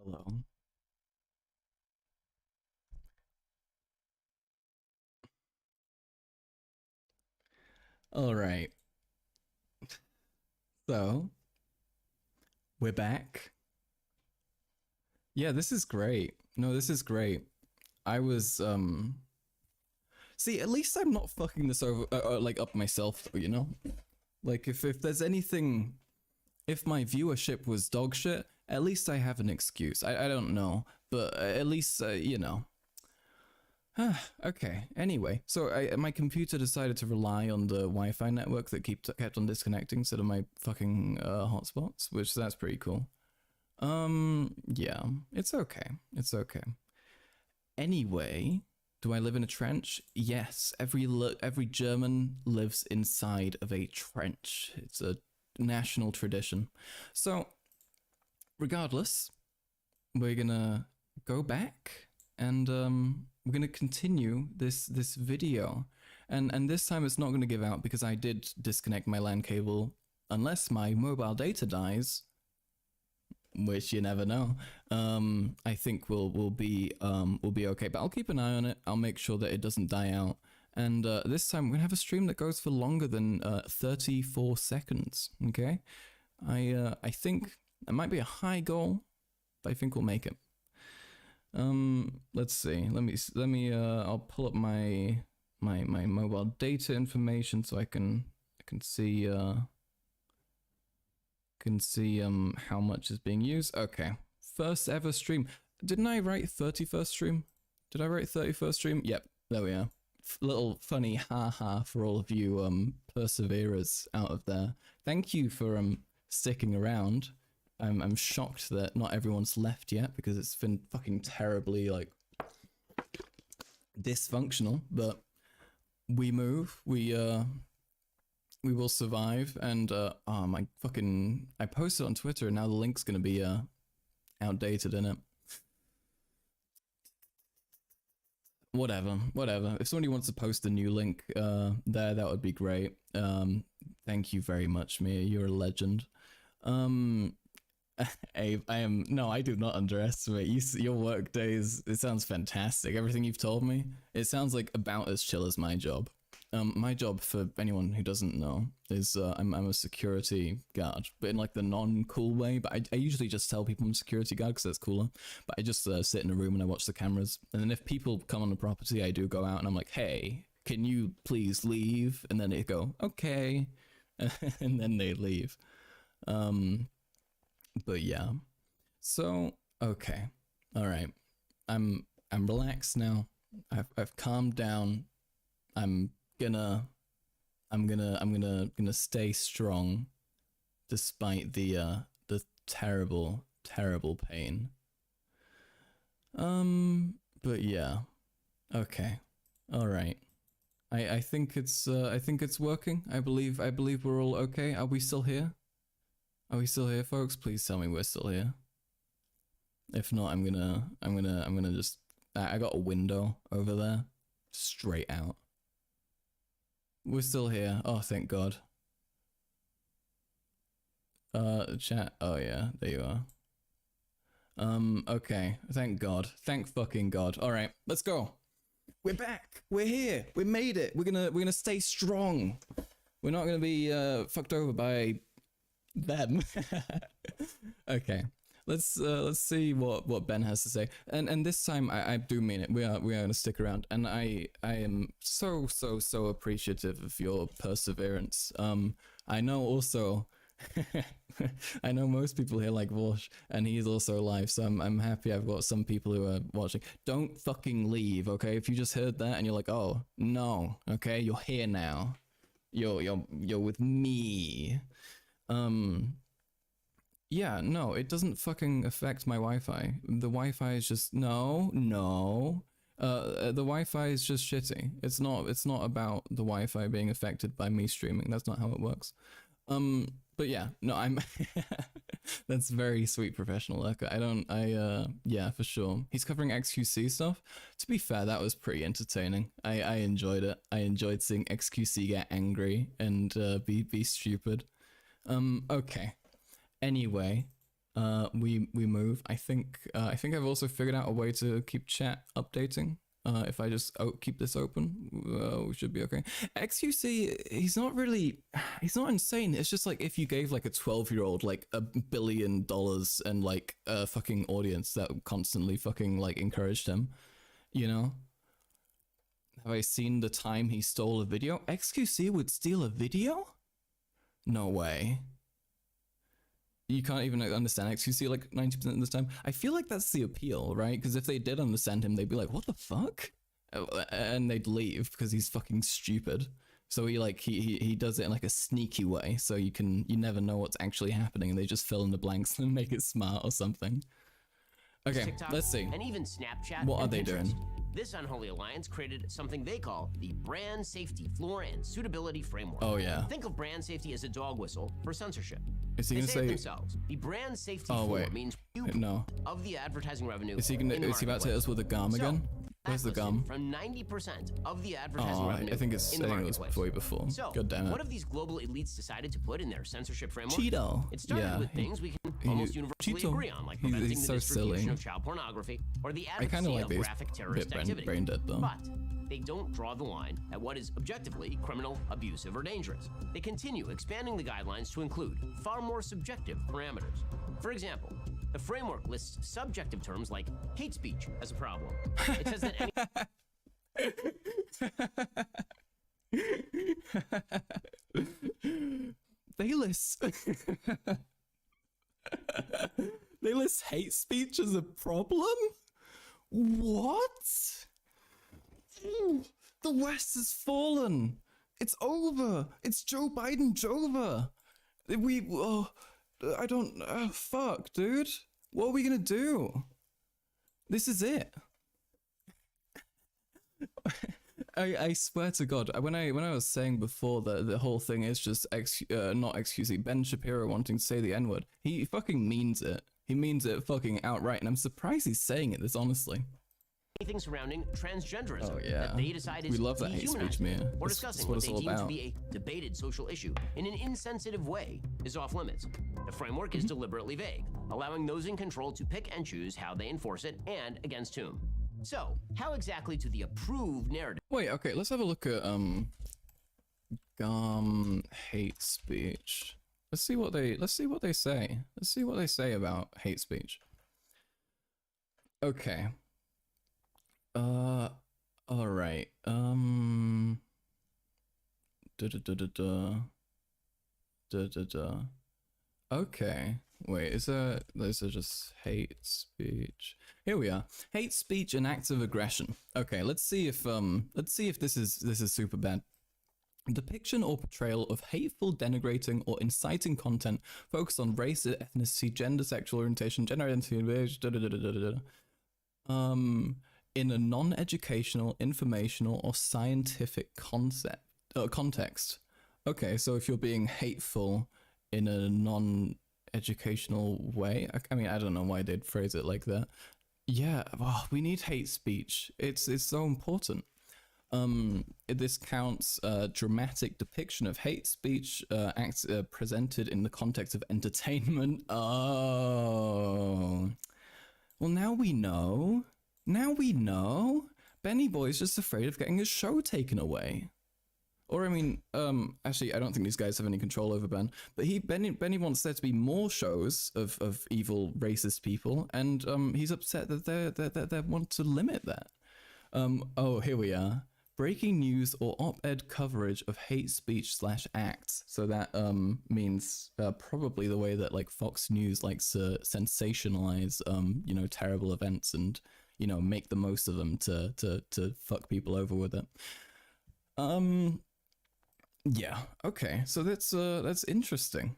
Hello. All right. So, we're back. Yeah, this is great. No, this is great. I was See, at least I'm not fucking this over like up myself though, you know? Like if there's anything, if my viewership was dog shit, at least I have an excuse. I don't know, but at least you know. Okay. Anyway, so my computer decided to rely on the Wi-Fi network that kept on disconnecting instead of my fucking hotspots, which that's pretty cool. Yeah, it's okay. It's okay. Anyway, do I live in a trench? Yes. Every German lives inside of a trench. It's a national tradition. So, regardless, we're gonna go back and we're gonna continue this video, and this time it's not gonna give out because I did disconnect my LAN cable. Unless my mobile data dies, which you never know. I think we'll be okay, but I'll keep an eye on it. I'll make sure that it doesn't die out. And this time we're gonna have a stream that goes for longer than 34 seconds. Okay, I think it might be a high goal, but I think we'll make it. Let's see. Let me. I'll pull up my mobile data information so I can see how much is being used. Okay, first ever stream. Didn't I write 31st stream? Did I write 31st stream? Yep, there we are. Little funny haha for all of you perseverers out of there. Thank you for sticking around. I'm shocked that not everyone's left yet because it's been fucking terribly like dysfunctional, but we move. We will survive. And oh my fucking, I posted on Twitter and now the link's gonna be outdated in it. Whatever. If somebody wants to post a new link there, that would be great. Thank you very much, Mia. You're a legend. Abe, I do not underestimate you. Your work days, it sounds fantastic. Everything you've told me, it sounds like about as chill as my job. My job, for anyone who doesn't know, is I'm a security guard, but in like the non-cool way. But I usually just tell people I'm a security guard because that's cooler. But I just sit in a room and I watch the cameras. And then if people come on the property, I do go out and I'm like, hey, can you please leave? And then they go, okay, and then they leave. But yeah. So okay, all right. I'm relaxed now. I've calmed down. I'm gonna stay strong despite the terrible pain. But yeah. Okay. All right. I think it's working. I believe we're all okay. Are we still here? Are we still here, folks? Please tell me we're still here. If not, I'm gonna just I got a window over there straight out. We're still here. Oh, thank God. Chat. Oh yeah, there you are. Okay. Thank God. Thank fucking God. All right, let's go. We're back. We're here. We made it. We're gonna stay strong. We're not gonna be fucked over by them. Okay. Let's see what Ben has to say. And this time I do mean it. We are gonna stick around, and I am so appreciative of your perseverance. I know also I know most people here like Vosh, and he's also live, so I'm happy I've got some people who are watching. Don't fucking leave, okay? If you just heard that and you're like, oh no, okay, you're here now. You're with me. Yeah, no, it doesn't fucking affect my Wi-Fi. The Wi-Fi is just no. The Wi-Fi is just shitty. It's not about the Wi-Fi being affected by me streaming. That's not how it works. But yeah, no, I'm that's very sweet professional work. Yeah, for sure. He's covering XQC stuff. To be fair, that was pretty entertaining. I enjoyed it. I enjoyed seeing XQC get angry and be stupid. Okay. Anyway, we move. I think I've also figured out a way to keep chat updating. If I just keep this open, we should be okay. XQC, he's not insane. It's just like if you gave like a 12-year-old like $1 billion and like a fucking audience that constantly fucking like encouraged him, you know? Have I seen the time he stole a video? XQC would steal a video? No way. You can't even understand XQC like 90% of the time. I feel like that's the appeal, right? Because if they did understand him, they'd be like, what the fuck? And they'd leave because he's fucking stupid. So he does it in like a sneaky way. So you never know what's actually happening, and they just fill in the blanks and make it smart or something. Okay, TikTok, let's see. And even Snapchat. What are and they Pinterest. doing? This unholy alliance created something they call the Brand Safety Floor and Suitability Framework. Oh yeah. Think of brand safety as a dog whistle for censorship. Is he They gonna say it say? themselves. The Brand Safety Floor means No. of the advertising revenue. Is he about to hit us with a gum again? Where's the gum? From 90% of the advertising revenue. I think it was way before. So, God damn it. what have these global elites decided to put in their censorship framework? Cheeto. It started with things we can almost universally agree on, like preventing the so distribution silly. of child pornography or the I kind advocacy of like of these graphic terrorist activity. brain dead though. But they don't draw the line at what is objectively criminal, abusive, or dangerous. They continue expanding the guidelines to include far more subjective parameters. For example, the framework lists subjective terms like hate speech as a problem. It says that any they list they list hate speech as a problem? What? The West has fallen. It's over. It's Joe Biden's over. I don't fuck, dude. What are we gonna do? This is it. I swear to God, when I was saying before that the whole thing is just not excusing Ben Shapiro wanting to say the N-word, he fucking means it. He means it fucking outright, and I'm surprised he's saying it this honestly. anything surrounding transgenderism Oh, yeah. that they decide is We love that hate speech, dehumanizing, man. or That's discussing what what it's they all deem about. to be a debated social issue in an insensitive way is off limits. The framework is deliberately vague, allowing those in control to pick and choose how they enforce it and against whom. So, how exactly do the approved narrative? Wait, okay, let's have a look at hate speech. Let's see what they say. Let's see what they say about hate speech. Okay. All right. Okay. Wait, those are just hate speech. Here we are. Hate speech and acts of aggression. Okay, let's see if this is super bad. Depiction or portrayal of hateful, denigrating, or inciting content focused on race, ethnicity, gender, sexual orientation, gender identity, in a non-educational, informational, or scientific context. Okay, so if you're being hateful in a non-educational way, I mean, I don't know why they'd phrase it like that. Yeah, well, we need hate speech. It's so important. This counts dramatic depiction of hate speech acts presented in the context of entertainment. Oh, well, now we know. Now we know. Benny Boy's just afraid of getting his show taken away. Or I mean, actually, I don't think these guys have any control over Ben. But Benny wants there to be more shows of evil, racist people, and he's upset that they want to limit that. Oh, here we are. Breaking news or op-ed coverage of hate speech / acts. So that means probably the way that like Fox News likes to sensationalize terrible events and make the most of them to fuck people over with it. Yeah, okay, so that's interesting.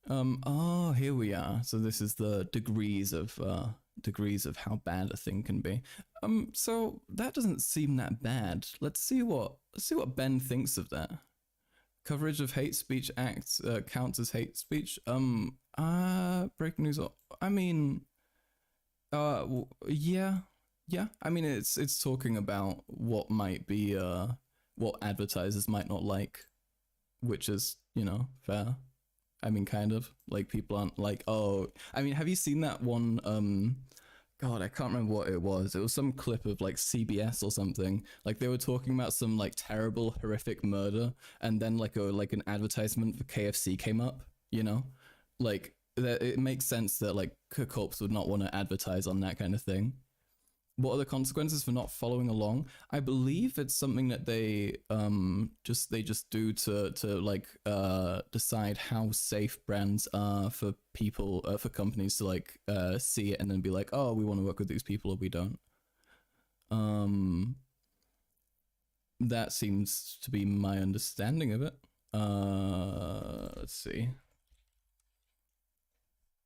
Oh, here we are. So this is the degrees of how bad a thing can be. So that doesn't seem that bad. Let's see what Ben thinks of that. Coverage of hate speech acts counts as hate speech. Breaking news. I mean, yeah. I mean, it's talking about what might be what advertisers might not like, which is fair. I mean, kind of. Like, people aren't like, oh, I mean, have you seen that one, God, I can't remember what it was. It was some clip of like CBS or something. Like they were talking about some like terrible, horrific murder, and then like an advertisement for KFC came up. You know, like it makes sense that like corps would not want to advertise on that kind of thing. What are the consequences for not following along? I believe it's something that they just do to like decide how safe brands are for people, for companies to like see it and then be like, oh, we want to work with these people or we don't. That seems to be my understanding of it. Let's see.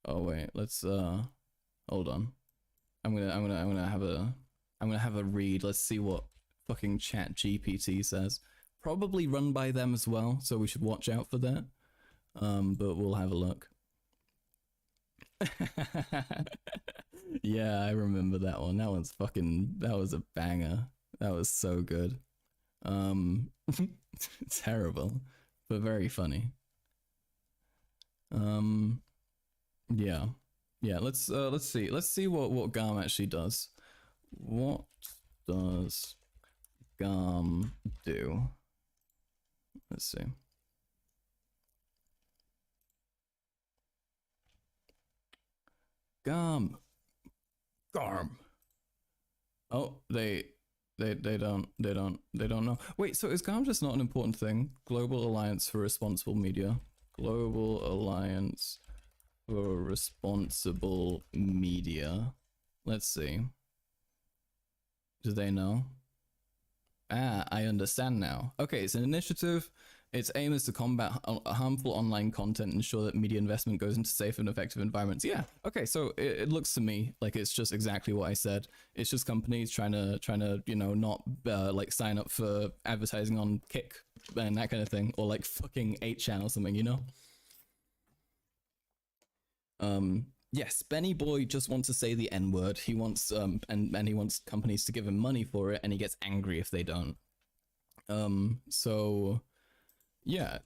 Oh wait, let's hold on. I'm gonna have a read. Let's see what fucking Chat GPT says. Probably run by them as well, so we should watch out for that. But we'll have a look. Yeah, I remember that one. That was a banger. That was so good. Terrible, but very funny. Yeah. Yeah, let's see what GARM actually does. What does GARM do? Let's see. GARM. Oh, they don't know. Wait, so is GARM just not an important thing? Global Alliance for Responsible Media. Global Alliance for Responsible Media. Let's see. Do they know? Ah, I understand now. Okay, it's an initiative. Its aim is to combat harmful online content and ensure that media investment goes into safe and effective environments. Yeah, okay, so it looks to me like it's just exactly what I said. It's just companies trying to you know, not like sign up for advertising on Kick and that kind of thing, or like fucking 8chan or something, you know? Yes, Benny Boy just wants to say the N-word. He wants and he wants companies to give him money for it, and he gets angry if they don't. So yeah,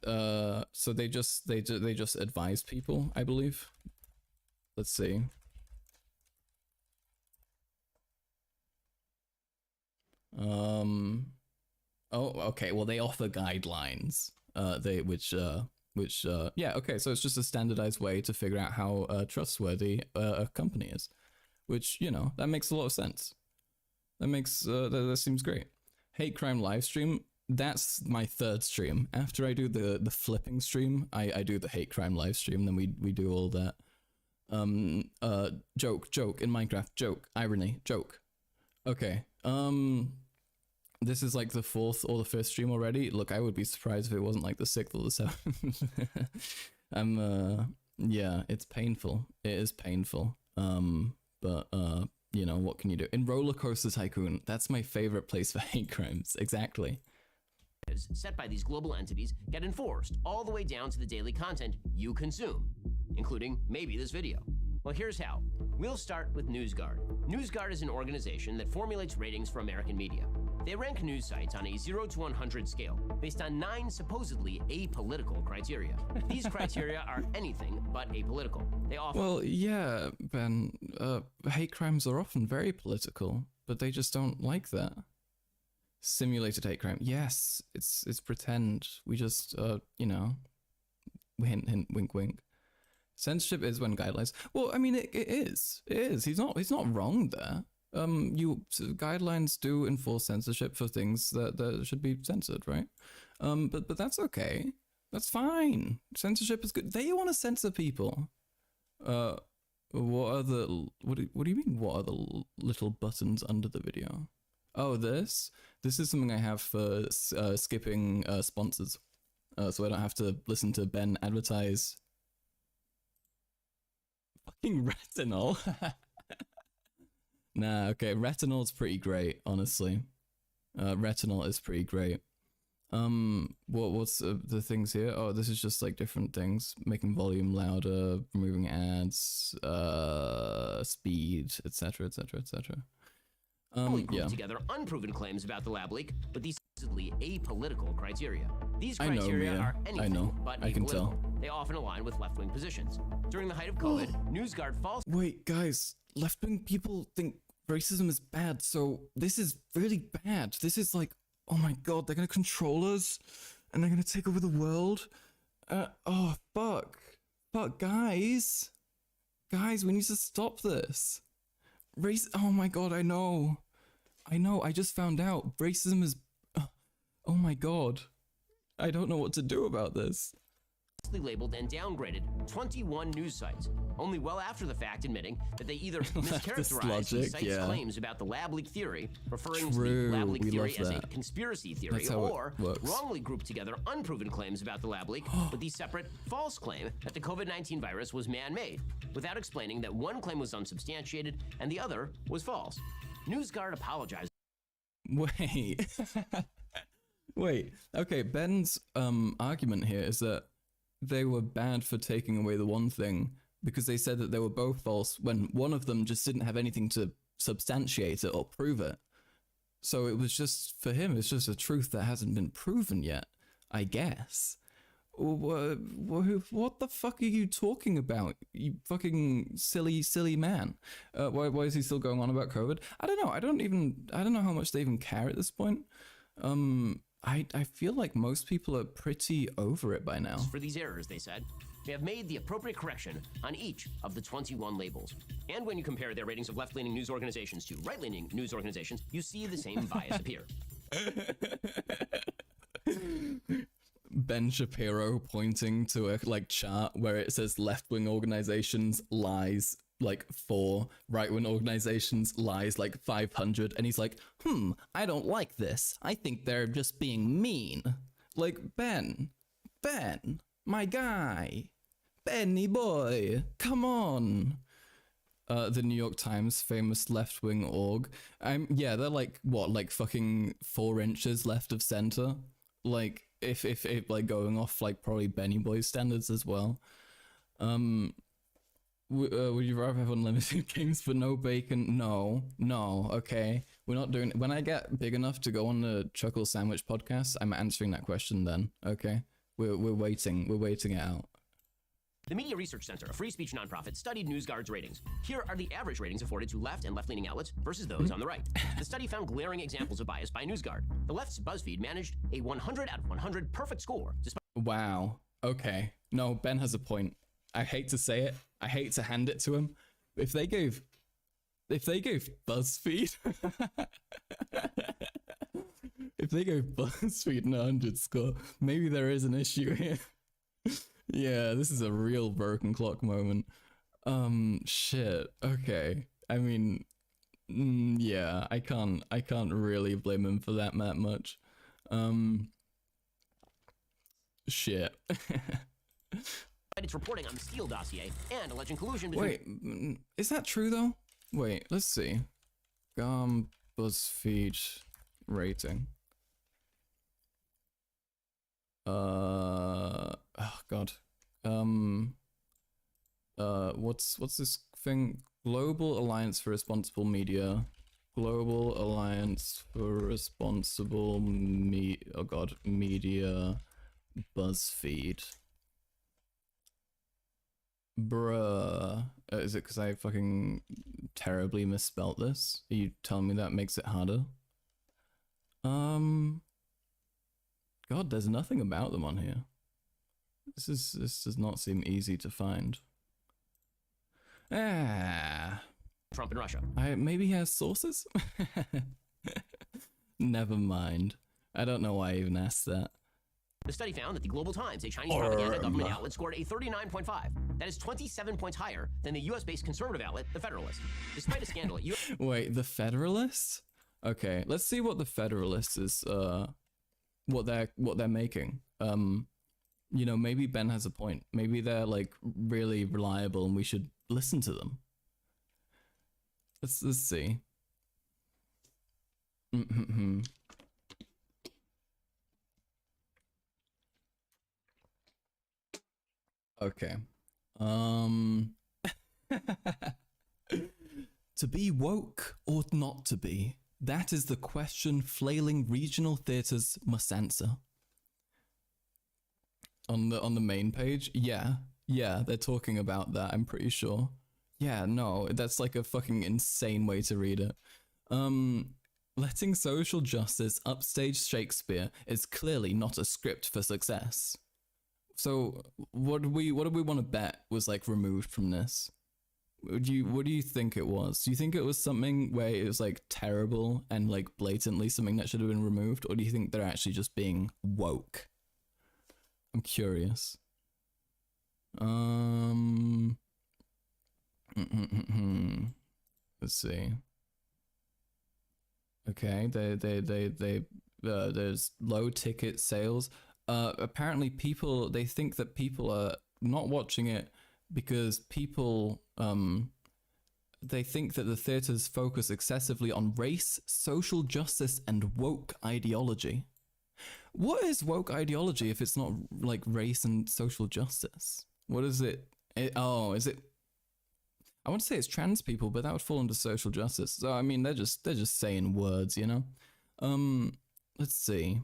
so they just advise people, I believe. Let's see. Oh, okay, well they offer guidelines, yeah, okay, so it's just a standardized way to figure out how trustworthy a company is, which, you know, that makes a lot of sense. That makes that seems great. Hate crime live stream, that's my third stream. After I do the flipping stream, I do the hate crime live stream, then we do all that. Joke in Minecraft, joke, irony, joke. Okay, this is like the 4th or the 5th stream already. Look, I would be surprised if it wasn't like the 6th or the 7th. Yeah, it's painful. It is painful. But you know, what can you do? In Roller Coaster Tycoon, that's my favorite place for hate crimes. Exactly. Set by these global entities get enforced all the way down to the daily content you consume, including maybe this video. Well, here's how. We'll start with NewsGuard. NewsGuard is an organization that formulates ratings for American media. They rank news sites on a 0 to 100 scale based on 9 supposedly apolitical criteria. These criteria are anything but apolitical. They offer— Well, yeah, Ben, hate crimes are often very political, but they just don't like that. Simulated hate crime. Yes, it's pretend. We just, you know, hint, hint, wink, wink. Censorship is when guidelines. Well, I mean, it is. It is. He's not wrong there. Guidelines do enforce censorship for things that should be censored, right? But that's okay. That's fine. Censorship is good. They want to censor people. What do you mean? What are the little buttons under the video? Oh, this is something I have for skipping sponsors, so I don't have to listen to Ben advertise fucking retinol. Nah, okay, retinol's pretty great, honestly. Retinol is pretty great. What's the things here? Oh, this is just like different things: making volume louder, removing ads, speed, etc., etc., etc. Only group Yeah. together unproven claims about the lab leak with these supposedly apolitical criteria. These I know, criteria Mia. are I anything know. but I can apolitical. tell. They often align with left-wing positions. During the height of COVID, NewsGuard false Wait, guys, left-wing people think racism is bad, so this is really bad. This is like, oh my god, they're gonna control us, and they're gonna take over the world. Oh, fuck. Fuck, guys. Guys, we need to stop this. Oh my god, I know. I just found out. Racism is... oh my god. I don't know what to do about this. labeled and downgraded 21 news sites, only well after the fact admitting that they either mischaracterized logic, the site's yeah. claims about the lab leak theory, referring to True, the lab leak we theory love as a that. conspiracy theory, That's how it or works. wrongly grouped together unproven claims about the lab leak with the separate false claim that the COVID-19 virus was man-made, without explaining that one claim was unsubstantiated and the other was false. NewsGuard apologized. Wait. Wait. Okay, Ben's argument here is that they were bad for taking away the one thing because they said that they were both false when one of them just didn't have anything to substantiate it or prove it. So it was just, for him, it's just a truth that hasn't been proven yet, I guess. What the fuck are you talking about, you fucking silly man? Why is he still going on about COVID? I don't know. I don't know how much they even care at this point. I feel like most people are pretty over it by now. For these errors, they said, they have made the appropriate correction on each of the 21 labels. And when you compare their ratings of left-leaning news organizations to right-leaning news organizations, you see the same bias appear. Ben Shapiro pointing to a chart where it says left-wing organizations lies 4, right-wing organizations lies 500, and he's like, I don't like this. I think they're just being mean. Ben, my guy, Benny boy, come on. The New York Times famous left-wing org. Yeah, they're fucking 4 inches left of center. If going off probably Benny Boy standards as well. Would you rather have unlimited games for no bacon? No, okay. We're not doing... When I get big enough to go on the Chuckle Sandwich podcast, I'm answering that question then, okay? We're waiting it out. The Media Research Center, a free speech nonprofit, studied NewsGuard's ratings. Here are the average ratings afforded to left and left-leaning outlets versus those on the right. The study found glaring examples of bias by NewsGuard. The left's BuzzFeed managed a 100 out of 100 perfect score, despite... Wow, okay. No, Ben has a point. I hate to say it. I hate to hand it to him. If they gave BuzzFeed... if they gave BuzzFeed an 100 score, maybe there is an issue here. Yeah, this is a real broken clock moment. Shit. Okay. I mean, yeah, I can't really blame him for that much. Shit. its reporting on the Steele dossier and alleged collusion between... Wait, is that true though? Wait, let's see. BuzzFeed rating. Oh god. What's this thing? Global Alliance for Responsible Media. Global Alliance for Responsible Media. BuzzFeed. Bruh. Is it because I fucking terribly misspelt this? Are you telling me that makes it harder? God, there's nothing about them on here. This does not seem easy to find. Trump and Russia. Maybe he has sources? Never mind. I don't know why I even asked that. The study found that the Global Times, a Chinese propaganda government outlet, scored a 39.5. That is 27 points higher than the US-based conservative outlet, The Federalist. Despite a scandal at Wait, The Federalist? Okay, let's see what The Federalist is, what they're making. You know, maybe Ben has a point. Maybe they're really reliable and we should listen to them. Let's see. Okay. To be woke or not to be? That is the question flailing regional theatres must answer. On the main page, yeah, they're talking about that, I'm pretty sure. Yeah, no, that's like a fucking insane way to read it. Letting social justice upstage Shakespeare is clearly not a script for success. So what do we want to bet was like removed from this? What do you think it was? Do you think it was something where it was like terrible and like blatantly something that should have been removed, or do you think they're actually just being woke? I'm curious. Let's see. Okay, there's low ticket sales. Apparently they think that people are not watching it because people, they think that the theaters focus excessively on race, social justice, and woke ideology. What is woke ideology if it's not like race and social justice? What is it? Is it? I want to say it's trans people, but that would fall under social justice. So I mean, they're just saying words, you know. Let's see.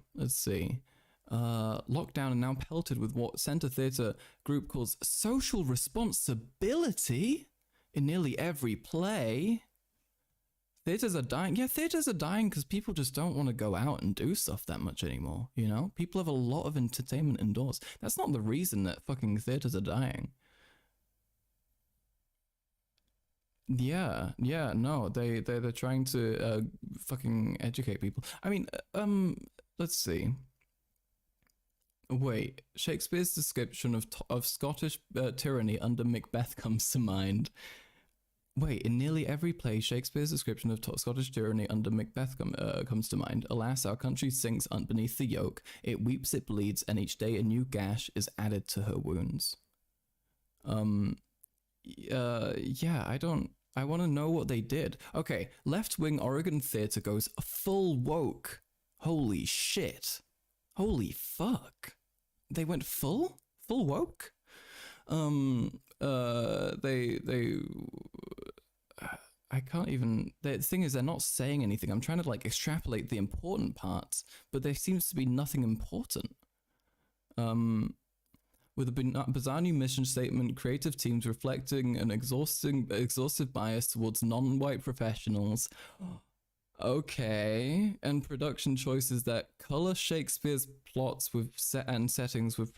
Lockdown and now pelted with what Centre Theatre Group calls social responsibility in nearly every play. Theatres are dying. Yeah, theatres are dying because people just don't want to go out and do stuff that much anymore, you know? People have a lot of entertainment indoors. That's not the reason that fucking theatres are dying. Yeah, no, they're trying to fucking educate people. I mean, let's see. Wait, Shakespeare's description of Scottish tyranny under Macbeth comes to mind. Wait, in nearly every play, Shakespeare's description of Scottish tyranny under Macbeth comes to mind. Alas, our country sinks beneath the yoke. It weeps, it bleeds, and each day a new gash is added to her wounds. Yeah, I want to know what they did. Okay, left-wing Oregon theater goes full woke. Holy shit. Holy fuck. They went full woke? I can't even, the thing is they're not saying anything. I'm trying to like extrapolate the important parts, but there seems to be nothing important. With a bizarre new mission statement, creative teams reflecting an exhaustive bias towards non-white professionals. Okay, and production choices that color Shakespeare's plots with settings with